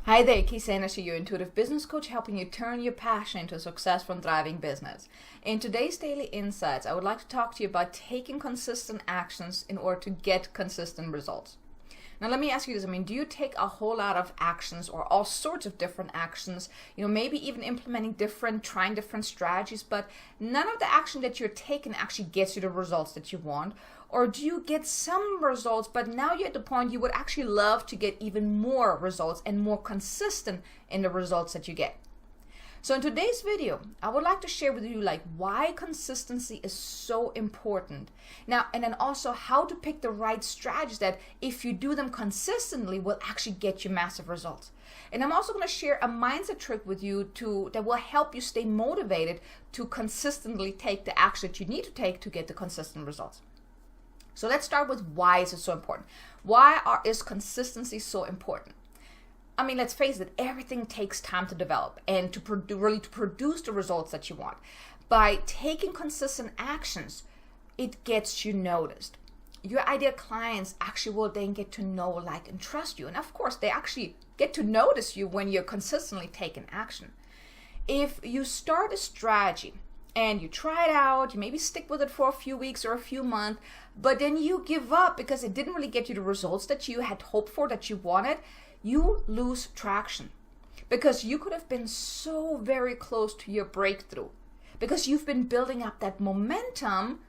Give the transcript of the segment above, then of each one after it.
Hi there, Keith Anderson, your intuitive business coach, helping you turn your passion into a successful and thriving business. In today's Daily Insights, I would like to talk to you about taking consistent actions in order to get consistent results. Now, let me ask you this. Do you take a whole lot of actions or all sorts of different actions, maybe even implementing trying different strategies, but none of the action that you're taking actually gets you the results that you want? Or do you get some results, but now you're at the point you would actually love to get even more results and more consistent in the results that you get? So in today's video, I would like to share with you why consistency is so important. Now, and then also how to pick the right strategies that if you do them consistently will actually get you massive results. And I'm also going to share a mindset trick with you that will help you stay motivated to consistently take the action that you need to take to get the consistent results. So let's start with why is it so important? Is consistency so important? Let's face it, everything takes time to develop and to produce the results that you want. By taking consistent actions, it gets you noticed. Your ideal clients actually will then get to know, like, and trust you. And of course, they actually get to notice you when you're consistently taking action. If you start a strategy and you try it out, you maybe stick with it for a few weeks or a few months, but then you give up because it didn't really get you the results that you had hoped for, that you wanted, you lose traction because you could have been so very close to your breakthrough because you've been building up that momentum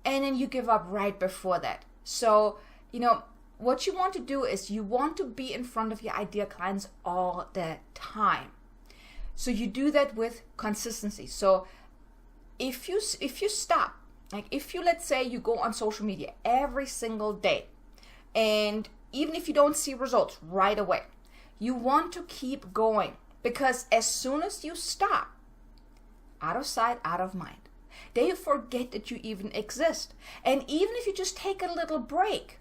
and then you give up right before that. So, what you want to do is you want to be in front of your ideal clients all the time. So you do that with consistency. So if you stop, let's say you go on social media every single day, and even if you don't see results right away, you want to keep going, because as soon as you stop, out of sight, out of mind, they forget that you even exist. And even if you just take a little break,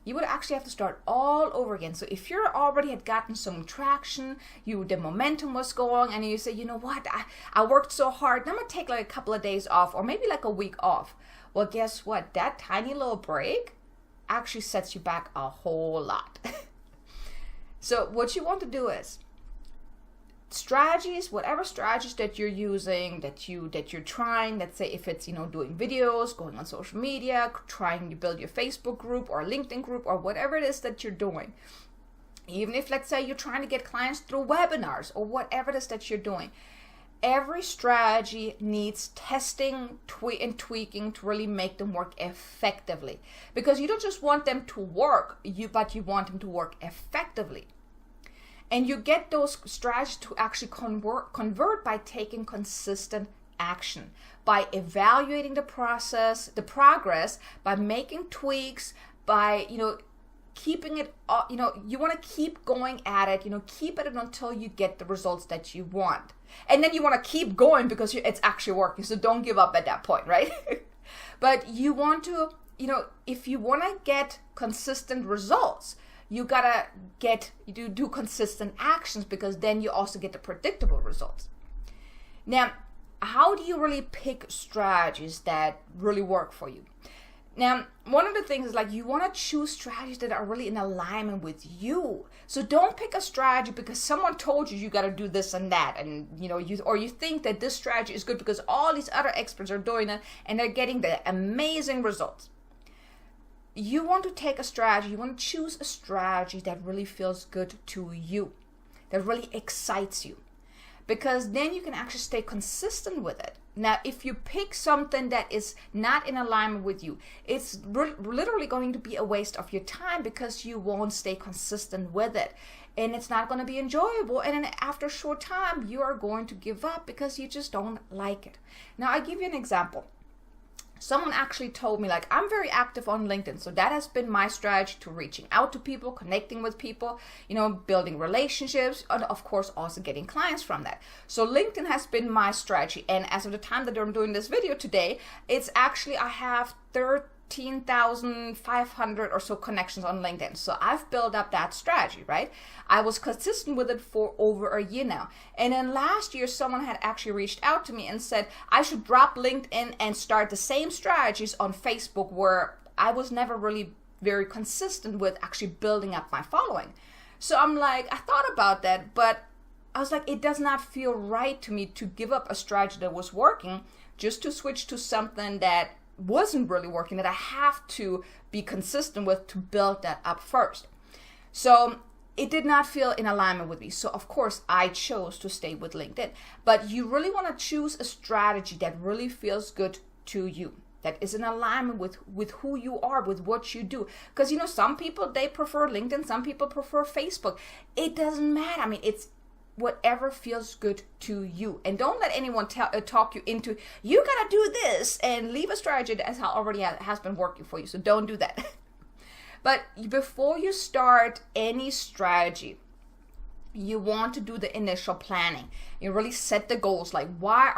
you would actually have to start all over again. So if you already had gotten some traction, the momentum was going, and you say, you know what, I worked so hard, I'm going to take a couple of days off, or maybe a week off. Well, guess what? That tiny little break actually sets you back a whole lot. So what you want to do is strategies, whatever strategies that you're using, that you're trying, let's say if it's doing videos, going on social media, trying to build your Facebook group or LinkedIn group or whatever it is that you're doing, even if let's say you're trying to get clients through webinars or whatever it is that you're doing, every strategy needs testing and tweaking to really make them work effectively, because you don't just want them to work, but you want them to work effectively. And you get those strategies to actually convert by taking consistent action, by evaluating the progress, by making tweaks, by, keeping it, you want to keep going at it, keep at it until you get the results that you want. And then you want to keep going because it's actually working. So don't give up at that point, right? But you want to, if you want to get consistent results, you gotta do consistent actions, because then you also get the predictable results. Now, how do you really pick strategies that really work for you? Now, one of the things is you want to choose strategies that are really in alignment with you. So don't pick a strategy because someone told you got to do this and that, and you think that this strategy is good because all these other experts are doing it and they're getting the amazing results. You want to take a strategy, you want to choose a strategy that really feels good to you, that really excites you, because then you can actually stay consistent with it. Now, if you pick something that is not in alignment with you, it's literally going to be a waste of your time because you won't stay consistent with it. And it's not going to be enjoyable. And then after a short time, you are going to give up because you just don't like it. Now, I'll give you an example. Someone actually told me, I'm very active on LinkedIn. So that has been my strategy to reaching out to people, connecting with people, building relationships, and of course also getting clients from that. So LinkedIn has been my strategy. And as of the time that I'm doing this video today, it's actually, I have 13,500 or so connections on LinkedIn. So I've built up that strategy, right? I was consistent with it for over a year now. And then last year, someone had actually reached out to me and said, I should drop LinkedIn and start the same strategies on Facebook, where I was never really very consistent with actually building up my following. So I'm like, I thought about that, but I was like, it does not feel right to me to give up a strategy that was working just to switch to something that wasn't really working, that I have to be consistent with to build that up first. So it did not feel in alignment with me. So of course I chose to stay with LinkedIn. But you really want to choose a strategy that really feels good to you, that is in alignment with who you are, with what you do. Because some people, they prefer LinkedIn, some people prefer Facebook. It doesn't matter. I mean, it's whatever feels good to you. And don't let anyone talk you into, you gotta do this, and leave a strategy that already has been working for you. So don't do that. But before you start any strategy, you want to do the initial planning. You really set the goals. Like, why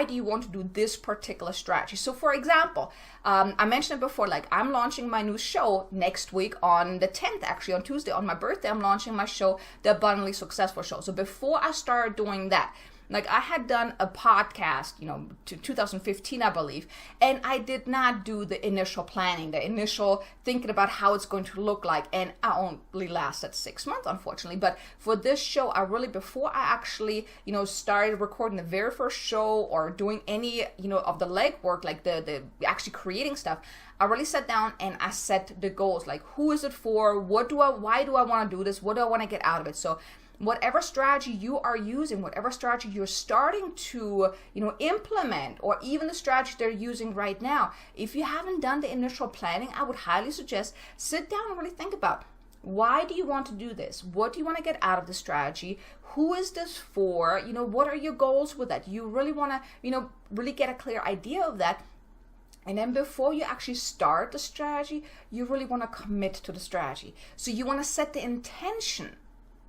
do you want to do this particular strategy? So for example, I mentioned it before, like I'm launching my new show next week on the 10th, actually on Tuesday, on my birthday, I'm launching my show, The Abundantly Successful Show. So before I started doing that, like I had done a podcast, 2015, I believe, and I did not do the initial planning, the initial thinking about how it's going to look like. And I only lasted 6 months, unfortunately. But for this show, I really, before I actually, started recording the very first show or doing any, of the legwork, like the actually creating stuff, I really sat down and I set the goals, like who is it for? Why do I want to do this? What do I want to get out of it? So whatever strategy you are using, whatever strategy you're starting to, implement, or even the strategy they're using right now, if you haven't done the initial planning, I would highly suggest sit down and really think about, why do you want to do this? What do you want to get out of the strategy? Who is this for? What are your goals with that? You really want to, really get a clear idea of that. And then before you actually start the strategy, you really want to commit to the strategy. So you want to set the intention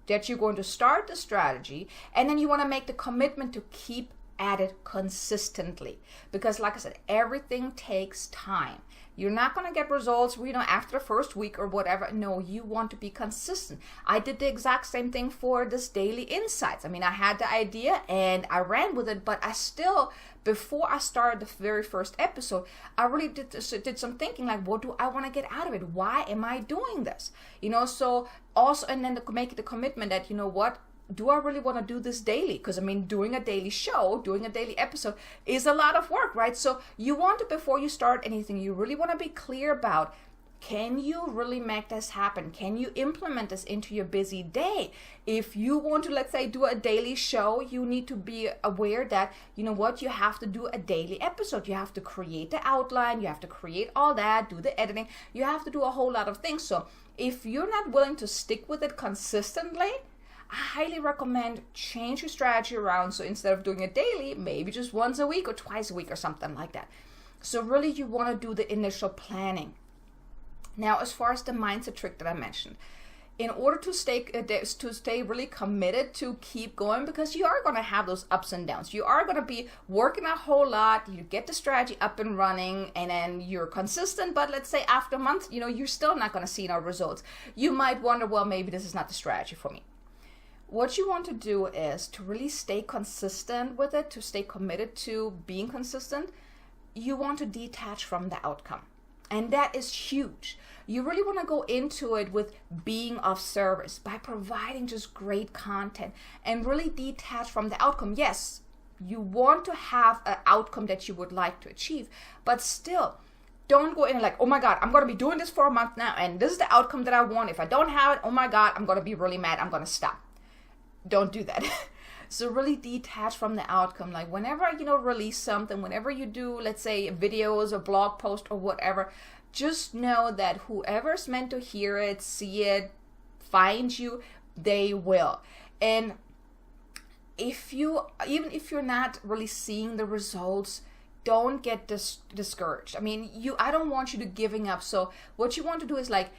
that you're going to start the strategy, and then you want to make the commitment to keep at it consistently. Because like I said, everything takes time. You're not going to get results, after the first week or whatever. No, you want to be consistent. I did the exact same thing for this Daily Insights. I mean, I had the idea and I ran with it, but I still, before I started the very first episode, I really did some thinking, like, what do I want to get out of it? Why am I doing this? So also, and then to make the commitment that, do I really want to do this daily? Because doing a daily show, doing a daily episode is a lot of work, right? So you want to, before you start anything, you really want to be clear about, can you really make this happen? Can you implement this into your busy day? If you want to, let's say, do a daily show, you need to be aware that, you have to do a daily episode. You have to create the outline. You have to create all that, do the editing. You have to do a whole lot of things. So if you're not willing to stick with it consistently, I highly recommend change your strategy around. So instead of doing it daily, maybe just once a week or twice a week or something like that. So really you want to do the initial planning. Now, as far as the mindset trick that I mentioned, in order to stay really committed to keep going, because you are going to have those ups and downs. You are going to be working a whole lot. You get the strategy up and running, and then you're consistent. But let's say after a month, you're still not going to see no results. You might wonder, well, maybe this is not the strategy for me. What you want to do is to really stay consistent with it, to stay committed to being consistent. You want to detach from the outcome. And that is huge. You really want to go into it with being of service by providing just great content and really detach from the outcome. Yes, you want to have an outcome that you would like to achieve, but still, don't go in like, oh my God, I'm going to be doing this for a month now, and this is the outcome that I want. If I don't have it, oh my God, I'm going to be really mad. I'm going to stop. Don't do that. So really detach from the outcome. Like whenever, release something, whenever you do, let's say videos or blog post or whatever, just know that whoever's meant to hear it, see it, find you, they will. And even if you're not really seeing the results, don't get discouraged. I don't want you to giving up. So what you want to do is like,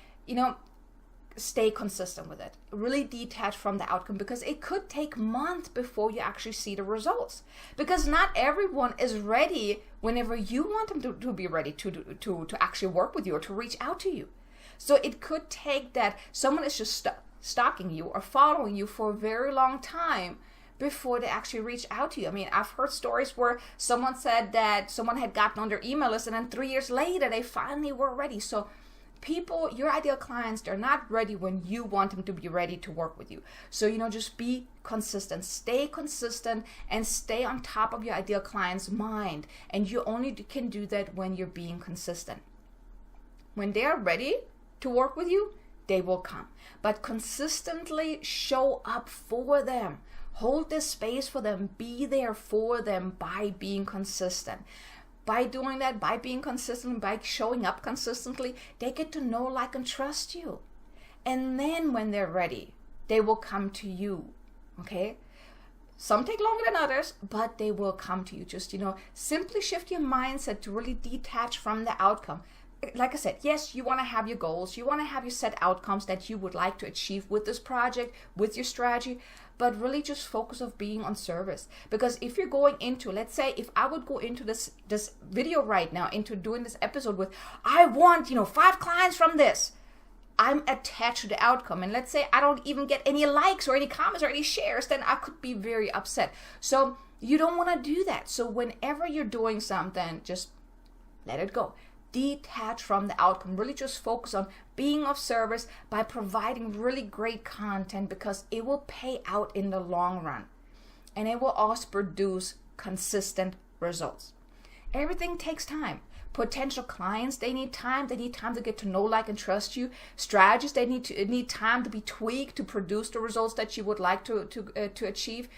stay consistent with it. Really detach from the outcome, because it could take months before you actually see the results. Because not everyone is ready whenever you want them to be ready to actually work with you or to reach out to you. So it could take that someone is just stalking you or following you for a very long time before they actually reach out to you. I've heard stories where someone said that someone had gotten on their email list, and then 3 years later they finally were ready. So People, your ideal clients, they're not ready when you want them to be ready to work with you. So, just be consistent, stay consistent, and stay on top of your ideal client's mind. And you only can do that when you're being consistent. When they are ready to work with you, they will come. But consistently show up for them. Hold this space for them. Be there for them by being consistent. By doing that, by being consistent, by showing up consistently, they get to know, like, and trust you. And then when they're ready, they will come to you, okay? Some take longer than others, but they will come to you. Just, simply shift your mindset to really detach from the outcome. Like I said, yes, you want to have your goals. You want to have your set outcomes that you would like to achieve with this project, with your strategy, but really just focus on being on service. Because if you're going into, let's say, if I would go into this video right now, into doing this episode with, I want, 5 clients from this, I'm attached to the outcome. And let's say I don't even get any likes or any comments or any shares, then I could be very upset. So you don't want to do that. So whenever you're doing something, just let it go. Detach from the outcome. Really just focus on being of service by providing really great content, because it will pay out in the long run. And it will also produce consistent results. Everything takes time. Potential clients, they need time. They need time to get to know, like, and trust you. Strategies, they need time to be tweaked to produce the results that you would like to achieve.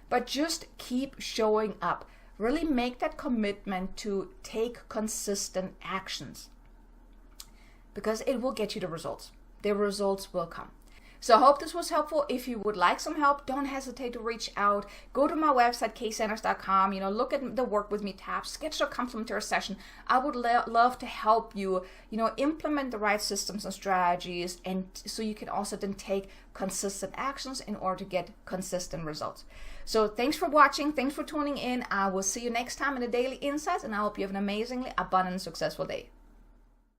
But just keep showing up. Really make that commitment to take consistent actions, because it will get you the results. The results will come. So I hope this was helpful. If you would like some help, don't hesitate to reach out. Go to my website, ksanders.com. Look at the Work With Me tab. Schedule a complimentary session. I would love to help you, implement the right systems and strategies, and so you can also then take consistent actions in order to get consistent results. So thanks for watching. Thanks for tuning in. I will see you next time in the Daily Insights, and I hope you have an amazingly abundant, successful day.